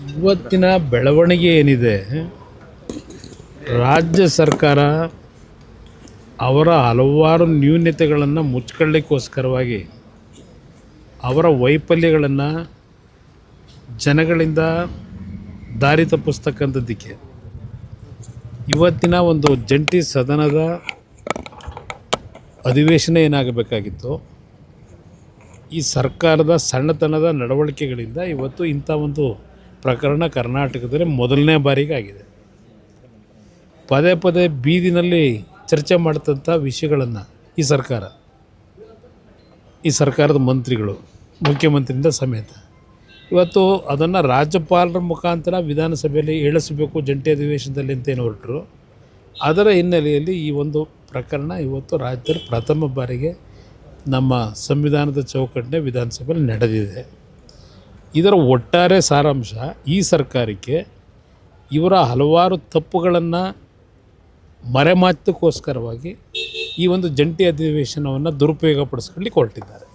ಇವತ್ತಿನ ಬೆಳವಣಿಗೆ ಏನಿದೆ, ರಾಜ್ಯ ಸರ್ಕಾರ ಅವರ ಹಲವಾರು ನ್ಯೂನತೆಗಳನ್ನು ಮುಚ್ಕೊಳ್ಳಿಕ್ಕೋಸ್ಕರವಾಗಿ ಅವರ ವೈಫಲ್ಯಗಳನ್ನು ಜನಗಳಿಂದ ದಾರಿ ತಪ್ಪಿಸ್ತಕ್ಕಂಥದ್ದಕ್ಕೆ ಇವತ್ತಿನ ಒಂದು ಜಂಟಿ ಸದನದ ಅಧಿವೇಶನ ಏನಾಗಬೇಕಾಗಿತ್ತು, ಈ ಸರ್ಕಾರದ ಸಣ್ಣತನದ ನಡವಳಿಕೆಗಳಿಂದ ಇವತ್ತು ಇಂಥ ಒಂದು ಪ್ರಕರಣ ಕರ್ನಾಟಕದಲ್ಲಿ ಮೊದಲನೇ ಬಾರಿಗೆ ಆಗಿದೆ. ಪದೇ ಪದೇ ಬೀದಿನಲ್ಲಿ ಚರ್ಚೆ ಮಾಡ್ತಂಥ ವಿಷಯಗಳನ್ನು ಈ ಸರ್ಕಾರದ ಮಂತ್ರಿಗಳು, ಮುಖ್ಯಮಂತ್ರಿಯಿಂದ ಸಮೇತ ಇವತ್ತು ಅದನ್ನು ರಾಜ್ಯಪಾಲರ ಮುಖಾಂತರ ವಿಧಾನಸಭೆಯಲ್ಲಿ ಇಳಿಸಬೇಕು ಜಂಟಿ ಅಧಿವೇಶನದಲ್ಲಿ ಅಂತೇನು ಹೊರಟರು. ಅದರ ಹಿನ್ನೆಲೆಯಲ್ಲಿ ಈ ಒಂದು ಪ್ರಕರಣ ಇವತ್ತು ರಾಜ್ಯದಲ್ಲಿ ಪ್ರಥಮ ಬಾರಿಗೆ ನಮ್ಮ ಸಂವಿಧಾನದ ಚೌಕಟ್ಟಿನ ವಿಧಾನಸಭೆಯಲ್ಲಿ ನಡೆದಿದೆ. ಇದರ ಒಟ್ಟಾರೆ ಸಾರಾಂಶ, ಈ ಸರ್ಕಾರಕ್ಕೆ ಇವರ ಹಲವಾರು ತಪ್ಪುಗಳನ್ನು ಮರೆಮಾಚೋಕ್ಕೋಸ್ಕರವಾಗಿ ಈ ಒಂದು ಜಂಟಿ ಅಧಿವೇಶನವನ್ನು ದುರುಪಯೋಗಪಡಿಸ್ಕೊಳ್ಳಿಕ್ಕೆ ಹೊರಟಿದ್ದಾರೆ.